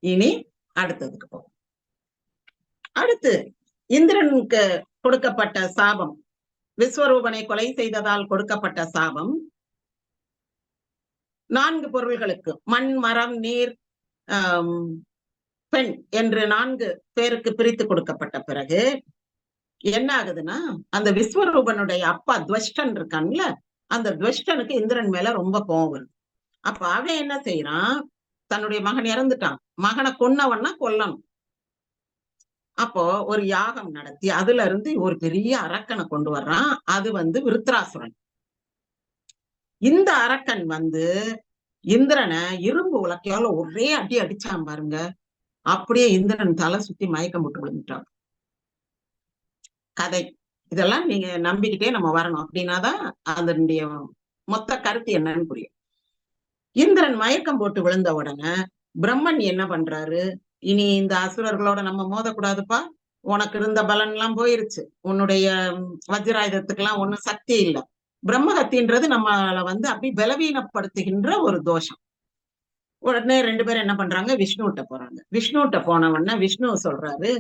இனி அடுத்ததுக்கு போகும். அடுத்து இந்திரனுக்கு கொடுக்கப்பட்ட சாபம், விஸ்வரூபனை கொலை செய்ததால் கொடுக்கப்பட்ட சாபம் 4 பொருள்களுக்கு, மண், மரம், நீர், பெண் என்று 4 பேருக்கு பிரித்து கொடுக்கப்பட்ட பிறகு என்ன ஆகுதுன்னா, அந்த விஸ்வரூபனுடைய அப்பா துவஷ்டன் இருக்கான்ல, அந்த துவஷ்டனுக்கு இந்திரன் மேல ரொம்ப கோபம் வருது. அப்ப அவன் என்ன செய்யறான், தன்னுடைய மகன் இறந்துட்டான், மகனை கொன்னவன்னா கொல்லணும். அப்போ ஒரு யாகம் நடத்தி அதுல இருந்து ஒரு பெரிய அரக்கனை கொண்டு வர்றான். அது விருத்ராசுரன். இந்த அரக்கன் இந்திரனை இரும்பு உலக்கையால ஒரே அடி அடிச்சான் பாருங்க. அப்படியே இந்திரன் தலை சுத்தி மயக்கம் போட்டு விழுந்துட்டான். கதை இதெல்லாம் நீங்க நம்பிக்கிட்டே நம்ம வரணும். அப்படின்னாதான் அதனுடைய மொத்த கருத்து என்னன்னு புரியும். இந்திரன் மயக்கம் போட்டு விழுந்த உடனே பிரம்மன் என்ன பண்றாரு, இனி இந்த அசுரர்களோட நம்ம மோதக்கூடாதுப்பா, உனக்கு இருந்த பலன் எல்லாம் போயிருச்சு, உன்னுடைய வஜ்ராயுதத்துக்கு எல்லாம் ஒண்ணும் சக்தி இல்லை. பிரம்மஹத்தின்றது நம்மள அப்படி பலவீனப்படுத்துகின்ற ஒரு தோஷம். உடனே 2 பேரும் என்ன பண்றாங்க, விஷ்ணுகிட்ட போறாங்க. விஷ்ணுகிட்ட போன உடனே விஷ்ணு சொல்றாரு,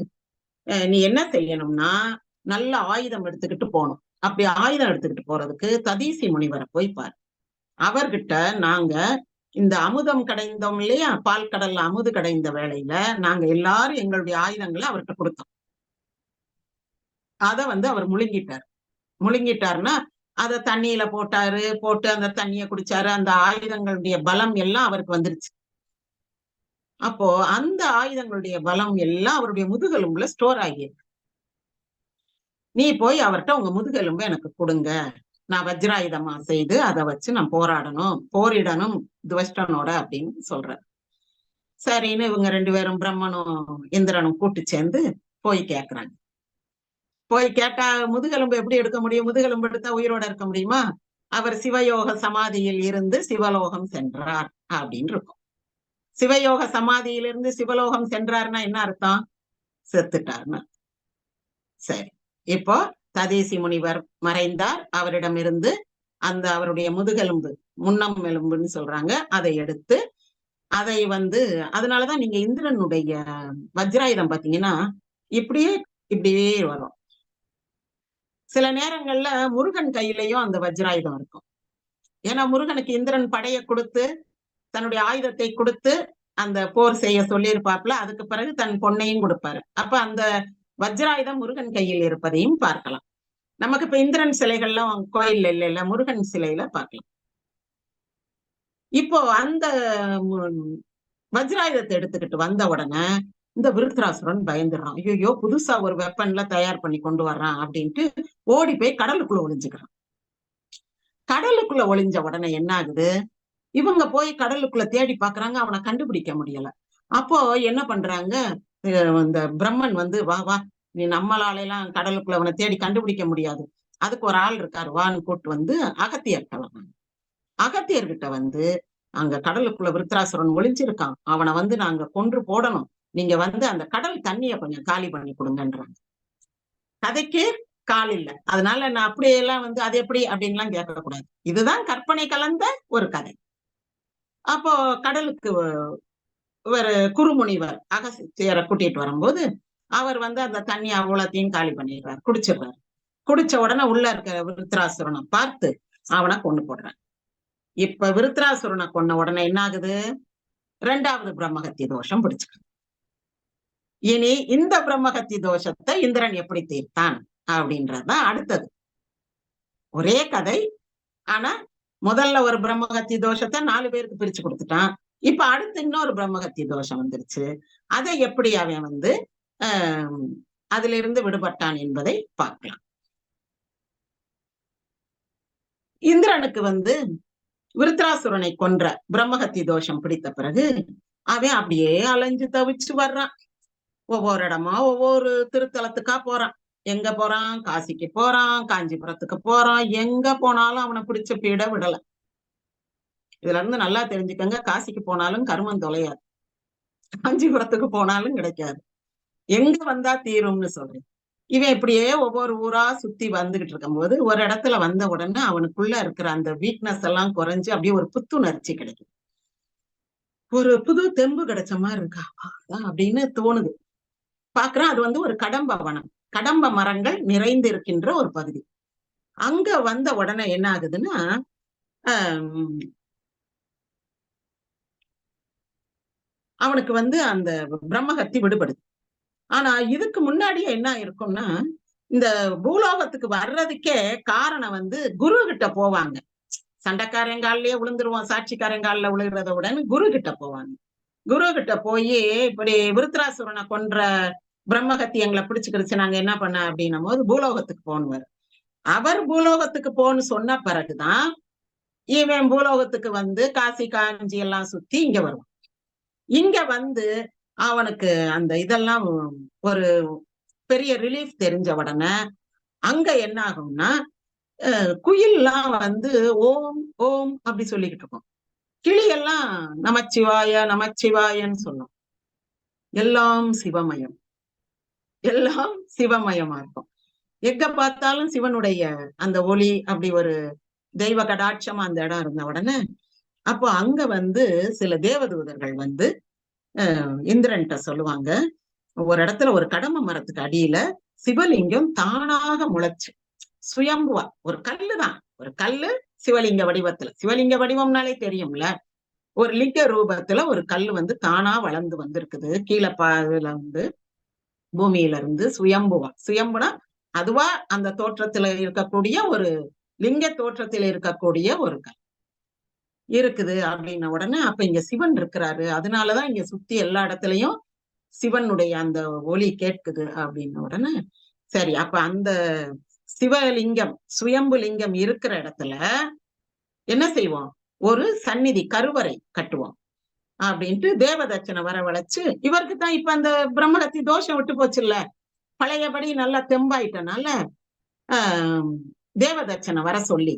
நீ என்ன செய்யணும்னா நல்ல ஆயுதம் எடுத்துக்கிட்டு போகணும். அப்படி ஆயுதம் எடுத்துக்கிட்டு போறதுக்கு ததீசி முனிவரை போய் பாரு. அவர்கிட்ட நாங்க இந்த அமுதம் கடைந்தோம் இல்லையா, பால் கடல்ல அமுது கடைந்த வேளையில நாங்க எல்லாரும் எங்களுடைய ஆயுதங்களை அவர்கிட்ட கொடுத்தோம். அத அவர் முழுங்கிட்டாருன்னா அதை தண்ணியில போட்டு அந்த தண்ணியை குடிச்சாரு. அந்த ஆயுதங்களுடைய பலம் எல்லாம் அவருக்கு வந்துருச்சு. அப்போ அந்த ஆயுதங்களுடைய பலம் எல்லாம் அவருடைய முதுகெலும்புல ஸ்டோர் ஆகியிருக்கு. நீ போய் அவர்கிட்ட உங்க முதுகெலும்பு எனக்கு கொடுங்க, நான் வஜ்ராயுதமா செய்து அதை வச்சு நான் போரிடணும் துவஷ்டனோட அப்படின்னு சொல்ற. சரின்னு இவங்க 2 பேரும் பிரம்மனும் இந்திரனும் கூட்டு சேர்ந்து போய் கேட்கிறாங்க. போய் கேட்டா முதுகெலும்பு எப்படி எடுக்க முடியும், முதுகெலும்பு எடுத்தா உயிரோட இருக்க முடியுமா? அவர் சிவயோக சமாதியில் இருந்து சிவலோகம் சென்றார் அப்படின்னு இருக்கும். சிவயோக சமாதியிலிருந்து சிவலோகம் சென்றார்னா என்ன அர்த்தம், செத்துட்டார்னா. சரி, இப்போ ததீசி முனிவர் மறைந்தார். அவரிடமிருந்து அந்த அவருடைய முதுகெலும்பு, முன்னம் எலும்புன்னு சொல்றாங்க, அதை எடுத்து அதை அதனாலதான் நீங்க இந்திரனுடைய வஜ்ராயுதம் பாத்தீங்கன்னா இப்படியே வரும். சில நேரங்கள்ல முருகன் கையிலையும் அந்த வஜ்ராயுதம் இருக்கும். ஏன்னா முருகனுக்கு இந்திரன் படைய கொடுத்து தன்னுடைய ஆயுதத்தை கொடுத்து அந்த போர் செய்ய சொல்லியிருப்பாப்ல. அதுக்கு பிறகு தன் பொன்னையும் கொடுப்பாரு. அப்ப அந்த வஜ்ராயுதம் முருகன் கையில் இருப்பதையும் பார்க்கலாம். நமக்கு இப்ப இந்திரன் சிலைகள்லாம் கோயில்ல இல்ல, முருகன் சிலையில பார்க்கலாம். இப்போ அந்த வஜ்ராயுதத்தை எடுத்துக்கிட்டு வந்த உடனே இந்த விருத்ராசுரன் பயந்துடுறான். ஐயோ, புதுசா ஒரு வெப்பன்ல தயார் பண்ணி கொண்டு வர்றான் அப்படின்ட்டு ஓடி போய் கடலுக்குள்ள ஒளிஞ்சுக்கிறான். கடலுக்குள்ள ஒளிஞ்ச உடனே என்ன ஆகுது, இவங்க போய் கடலுக்குள்ள தேடி பாக்குறாங்க, அவனை கண்டுபிடிக்க முடியல. அப்போ என்ன பண்றாங்க, இந்த பிரம்மன் வா வா, நீ நம்மளால எல்லாம் கடலுக்குள்ள அவனை தேடி கண்டுபிடிக்க முடியாது, அதுக்கு ஒரு ஆள் இருக்காரு, வான்னு கூட்டு அகத்தியர்கிட்ட வர்றாங்க. அகத்தியர்கிட்ட அங்க கடலுக்குள்ள விருத்ராசுரன் ஒளிஞ்சிருக்கான், அவனை நாங்க கொன்று போடணும், நீங்க அந்த கடல் தண்ணிய கொஞ்சம் காலி பண்ணி கொடுங்கன்றாங்க. கதைக்கு கால் இல்ல, அதனால நான் அப்படியெல்லாம் அது எப்படி அப்படின்லாம் கேட்கக்கூடாது. இதுதான் கற்பனை கலந்த ஒரு கதை. அப்போ கடலுக்கு ஒரு குறுமுனிவர் அகஸ்தியரை கூட்டிட்டு வரும்போது அவர் அந்த தண்ணி அவ்வளத்தையும் காலி பண்ணிடுறாரு, குடிச்சிடுறாரு. குடிச்ச உடனே உள்ள இருக்க விருத்ராசுரனை பார்த்து அவனை கொண்டு போடுறான். இப்ப விருத்ராசுரனை கொன்ன உடனே என்ன ஆகுது, 2வது பிரம்மஹத்தி தோஷம் பிடிச்சுக்க. இனி இந்த பிரம்மஹத்தி தோஷத்தை இந்திரன் எப்படி தீர்த்தான் அப்படின்றதுதான் அடுத்தது. ஒரே கதை, ஆனா முதல்ல ஒரு பிரம்மஹத்தி தோஷத்தை 4 பேருக்கு பிரிச்சு கொடுத்துட்டான். இப்ப அடுத்து இன்னொரு பிரம்மஹத்தி தோஷம் வந்துருச்சு. அதை எப்படி அவன் அதுல இருந்து விடுபட்டான் என்பதை பார்க்கலாம். இந்திரனுக்கு விருத்ராசுரனை கொன்ற பிரம்மஹத்தி தோஷம் பிடித்த பிறகு அவன் அப்படியே அலைஞ்சு தவிச்சு வர்றான். ஒவ்வொரு இடமா ஒவ்வொரு திருத்தலத்துக்கா போறான். எங்க போறான், காசிக்கு போறான், காஞ்சிபுரத்துக்கு போறான். எங்க போனாலும் அவனை பிடிச்ச பீட விடல. இதுல இருந்து நல்லா தெரிஞ்சுக்கங்க, காசிக்கு போனாலும் கர்மம் தொலையாது, காஞ்சிபுரத்துக்கு போனாலும் கிடைக்காது, எங்க வந்தா தீரும்னு சொல்றேன். இவன் இப்படியே ஒவ்வொரு ஊரா சுத்தி வந்துகிட்டு இருக்கும் போது ஒரு இடத்துல வந்த உடனே அவனுக்குள்ள இருக்கிற அந்த வீக்னஸ் எல்லாம் குறைஞ்சு அப்படியே ஒரு புத்துணர்ச்சி கிடைக்கும். ஒரு புது தெம்பு கிடைச்ச மாதிரி இருக்கா அப்படின்னு தோணுது. பாக்குறேன், அது வந்து ஒரு கடம்ப வனம். கடம்ப மரங்கள் நிறைந்து இருக்கின்ற ஒரு பகுதி. அங்க வந்த உடனே என்ன ஆகுதுன்னா, அவனுக்கு வந்து அந்த பிரம்மஹத்தி விடுபடுது. ஆனா இதுக்கு முன்னாடியே என்ன இருக்கும்னா, இந்த பூலோகத்துக்கு வர்றதுக்கே காரணம் வந்து குரு கிட்ட போவாங்க. சண்டைக்காரங்காலிலேயே விழுந்துருவோம், சாட்சிக்காரங்காலில விழுகிறத உடனே குரு கிட்ட போவாங்க. குரு கிட்ட போய் இப்படி விருத்ராசுரனை கொன்ற பிரம்மஹத்தி எங்களை பிடிச்சுக்கிடுச்சு, நாங்க என்ன பண்ண அப்படின்னும் போது பூலோகத்துக்கு போனுவாரு. அவர் பூலோகத்துக்கு போன்னு சொன்ன பிறகுதான் இவன் பூலோகத்துக்கு வந்து காசி காஞ்சி எல்லாம் சுத்தி இங்க வருவான். இங்க வந்து அவனுக்கு அந்த இதெல்லாம் ஒரு பெரிய ரிலீஃப் தெரிஞ்ச உடனே அங்க என்ன ஆகும்னா, குயில்லாம் வந்து ஓம் ஓம் அப்படி சொல்லிக்கிட்டு இருக்கும். கிளி எல்லாம் நமச்சிவாய நமச்சிவாயன்னு சொல்லும். எல்லாம் சிவமயம், எல்லாம் சிவமயமா இருக்கும். எங்க பார்த்தாலும் சிவனுடைய அந்த ஒளி, அப்படி ஒரு தெய்வ கடாட்சமா அந்த இடம் இருந்த உடனே, அப்போ அங்க வந்து சில தேவதூதர்கள் வந்து இந்திரன்ட்ட சொல்லுவாங்க, ஒரு இடத்துல ஒரு கடம்ப மரத்துக்கு அடியில சிவலிங்கம் தானாக முளைச்சு சுயம்புவா, ஒரு கல்லுதான், ஒரு கல்லு சிவலிங்க வடிவத்துல, சிவலிங்க வடிவம்னாலே தெரியும்ல, ஒரு லிங்க ரூபத்துல ஒரு கல்லு வந்து தானா வளர்ந்து வந்திருக்குது கீழே பாதுல வந்து, பூமியில இருந்து சுயம்புவா. சுயம்புனா அதுவா அந்த தோற்றத்துல இருக்கக்கூடிய ஒரு லிங்க தோற்றத்தில் இருக்கக்கூடிய ஒரு கல் இருக்குது அப்படின்ன உடனே, அப்ப இங்க சிவன் இருக்கிறாரு, அதனாலதான் இங்க சுத்தி எல்லா இடத்துலயும் சிவனுடைய அந்த ஒளி கேட்குது அப்படின்ன உடனே, சரி அப்ப அந்த சிவலிங்கம் சுயம்பு லிங்கம் இருக்கிற இடத்துல என்ன செய்வோம், ஒரு சந்நிதி கருவறை கட்டுவோம் அப்படின்ட்டு தேவதட்சணை வரவழைச்சு, இவருக்கு தான் இப்ப அந்த பிரம்மஹத்தி தோஷம் விட்டு போச்சு இல்ல, பழையபடி நல்லா தெம்பாயிட்டனால தேவதட்சணை வர சொல்லி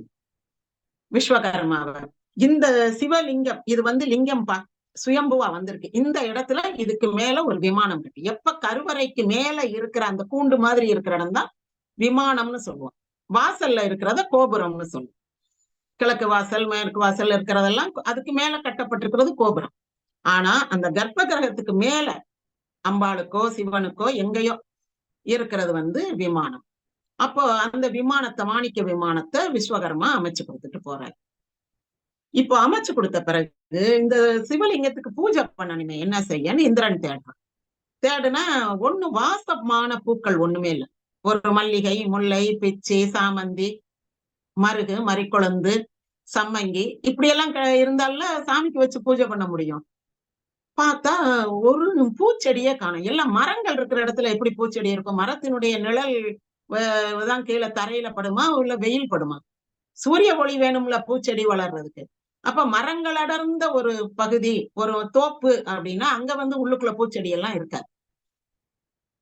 விஸ்வகர்மாவை, இந்த சிவலிங்கம் இது வந்து லிங்கம் பா சுயம்புவா வந்திருக்கு, இந்த இடத்துல இதுக்கு மேல ஒரு விமானம் இருக்கு. எப்ப கருவறைக்கு மேல இருக்கிற அந்த கூண்டு மாதிரி இருக்கிற இடம் தான் விமானம்னு சொல்லுவோம். வாசல்ல இருக்கிறத கோபுரம்னு சொல்லுவோம். கிழக்கு வாசல் மேற்கு வாசல் இருக்கிறதெல்லாம் அதுக்கு மேல கட்டப்பட்டிருக்கிறது கோபுரம். ஆனா அந்த கர்ப்ப கிரகத்துக்கு மேல அம்பாளுக்கோ சிவனுக்கோ எங்கேயோ இருக்கிறது வந்து விமானம். அப்போ அந்த விமானத்தை, மாணிக்க விமானத்தை விஸ்வகர்மா அமைச்சு கொடுத்துட்டு போறாரு. இப்போ அமைச்சு கொடுத்த பிறகு இந்த சிவலிங்கத்துக்கு பூஜை பண்ணணுமே, என்ன செய்யன்னு இந்திரன் தேடுறான். தேடுனா ஒண்ணு வாசமான பூக்கள் ஒண்ணுமே இல்லை. ஒரு மல்லிகை, முல்லை, பிச்சி, சாமந்தி, மருகு, மறிக்குழந்து, சம்மங்கி இப்படி எல்லாம் இருந்தால சாமிக்கு வச்சு பூஜை பண்ண முடியும். பார்த்தா ஒரு பூச்செடியே காணும். எல்லாம் மரங்கள் இருக்கிற இடத்துல எப்படி பூச்செடி இருக்கும்? மரத்தினுடைய நிழல் தான் கீழே தரையில படுமா, உள்ள வெயில் படுமா? சூரிய ஒளி வேணும்ல பூச்செடி வளர்றதுக்கு. அப்ப மரங்கள் அடர்ந்த ஒரு பகுதி, ஒரு தோப்பு அப்படின்னா அங்க வந்து உள்ளுக்குள்ள பூச்செடி எல்லாம் இருக்காது.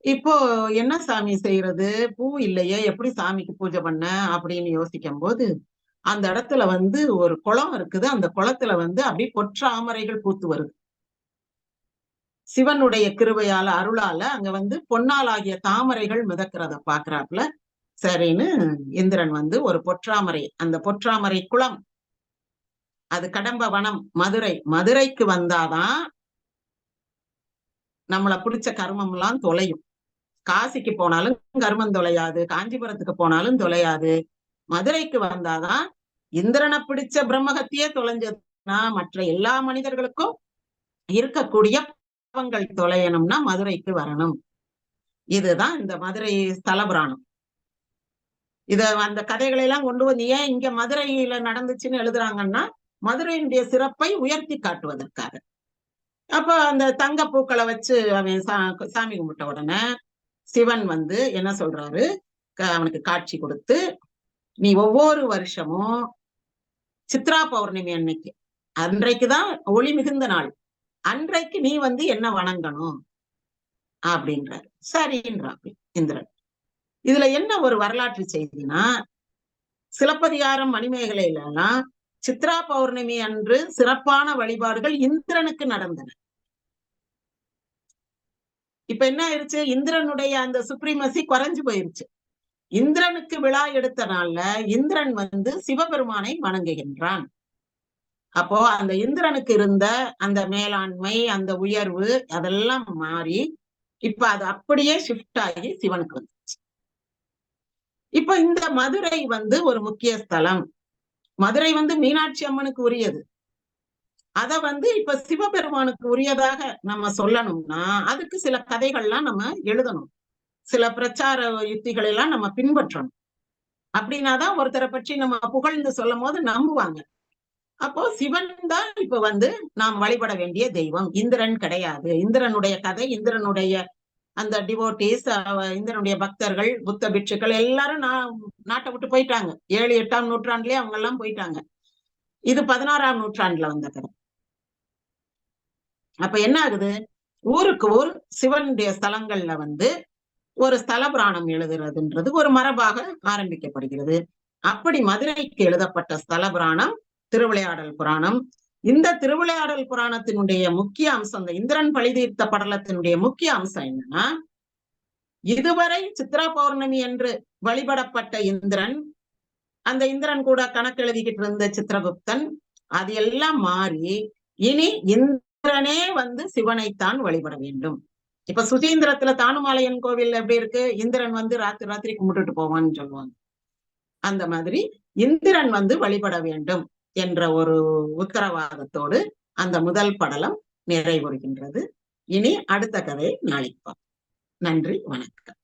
இப்போ என்ன சாமி செய்யறது, பூ இல்லையே, எப்படி சாமிக்கு பூஜை பண்ண அப்படின்னு யோசிக்கும் போது, அந்த இடத்துல வந்து ஒரு குளம் இருக்குது. அந்த குளத்துல வந்து அப்படியே பொற்றாமரைகள் பூத்து வருது. சிவனுடைய கிருபையால அருளால அங்க வந்து பொன்னால் ஆகிய தாமரைகள் மிதக்கிறத பாக்குறாப்புல, சரின்னு இந்திரன் வந்து ஒரு பொற்றாமரை, அந்த பொற்றாமரை குளம், அது கடம்ப வனம் மதுரை, மதுரைக்கு வந்தாதான் நம்மள பிடிச்ச கர்மம் எல்லாம் தொலையும். காசிக்கு போனாலும் கர்மம் தொலையாது, காஞ்சிபுரத்துக்கு போனாலும் தொலையாது. மதுரைக்கு வந்தாதான் இந்திரனை பிடிச்ச பிரம்மகத்தியே தொலைஞ்சதுன்னா மற்ற எல்லா மனிதர்களுக்கும் இருக்கக்கூடிய பாவங்கள் தொலையணும்னா மதுரைக்கு வரணும். இதுதான் இந்த மதுரை ஸ்தல புராணம். இத அந்த கதைகளை எல்லாம் கொண்டு வந்து ஏன் இங்க மதுரையில நடந்துச்சுன்னு எழுதுறாங்கன்னா, மதுரையினுடைய சிறப்பை உயர்த்தி காட்டுவதற்காக. அப்ப அந்த தங்க பூக்களை வச்சு அவன் சாமி கும்பிட்ட உடனே சிவன் வந்து என்ன சொல்றாரு, அவனுக்கு காட்சி கொடுத்து, நீ ஒவ்வொரு வருஷமும் சித்ரா பௌர்ணமி அன்னைக்கு, அன்றைக்குதான் ஒளி மிகுந்த நாள், அன்றைக்கு நீ வந்து என்ன வணங்கணும் அப்படின்றாரு. சரின்றான் இந்திரன். இதுல என்ன ஒரு வரலாற்று செய்தினா, சிலப்பதிகாரம் மணிமேகலையில எல்லாம் சித்ரா பௌர்ணமி அன்று சிறப்பான வழிபாடுகள் இந்திரனுக்கு நடந்தன. இப்ப என்ன ஆயிருச்சு, இந்திரனுடைய அந்த சுப்ரீமசி குறைஞ்சு போயிருச்சு. இந்திரனுக்கு விழா எடுத்த நாள்ல இந்திரன் வந்து சிவபெருமானை வணங்குகின்றான். அப்போ அந்த இந்திரனுக்கு இருந்த அந்த மேலாண்மை, அந்த உயர்வு அதெல்லாம் மாறி இப்ப அது அப்படியே ஷிஃப்ட் ஆகி சிவனுக்கு வந்துச்சு. இப்ப இந்த மதுரை ஒரு முக்கிய ஸ்தலம். மதுரை மீனாட்சி அம்மனுக்கு உரியது. அத இப்ப சிவபெருமானுக்கு உரியதாக நம்ம சொல்லணும்னா அதுக்கு சில கதைகள்லாம் நம்ம எழுதணும். சில பிரச்சார யுக்திகள் எல்லாம் நம்ம பின்பற்றணும். அப்படின்னாதான் ஒருத்தரை பற்றி நம்ம புகழ்ந்து சொல்லும் போது நம்புவாங்க. அப்போ சிவன் தான் இப்ப நாம் வழிபட வேண்டிய தெய்வம். இந்திரன் கிடையாது. இந்திரனுடைய கதை, இந்திரனுடைய அந்த டிவோட்டிஸ், இந்திரனுடைய பக்தர்கள், புத்த பிட்சுக்கள் எல்லாரும் நாட்டை விட்டு போயிட்டாங்க. 7, 8ஆம் நூற்றாண்டுலயே அவங்க எல்லாம் போயிட்டாங்க. இது 16ஆம் நூற்றாண்டுல வந்த கதை. அப்ப என்ன ஆகுது? ஊருக்கு ஊர் சிவனுடைய ஸ்தலங்கள்ல ஒரு ஸ்தல புராணம் எழுதுறதுன்றது ஒரு மரபாக ஆரம்பிக்கப்படுகிறது. அப்படி மதுரைக்கு எழுதப்பட்ட ஸ்தல புராணம் திருவிளையாடல் புராணம். இந்த திருவிளையாடல் புராணத்தினுடைய முக்கிய அம்சம், இந்த இந்திரன் பழி தீர்த்த படலத்தினுடைய முக்கிய அம்சம் என்னன்னா, இதுவரை சித்ரா பௌர்ணமி என்று வழிபடப்பட்ட இந்திரன், அந்த இந்திரன் கூட கணக்கு எழுதிக்கிட்டு இருந்த சித்திரகுப்தன், அது எல்லாம் மாறி இனி இந்திரனே சிவனைத்தான் வழிபட வேண்டும். இப்ப சுசீந்திரத்துல தானுமாலையன் கோவில் எப்படி இருக்கு? இந்திரன் ராத்திரி கும்பிட்டுட்டு போவான்னு சொல்லுவாங்க. அந்த மாதிரி இந்திரன் வழிபட வேண்டும் என்ற ஒரு உத்தரவாதத்தோடு அந்த முதல் படலம் நிறைவுறுகின்றது. இனி அடுத்த கதை நாளைக்கு பார்ப்போம். நன்றி, வணக்கம்.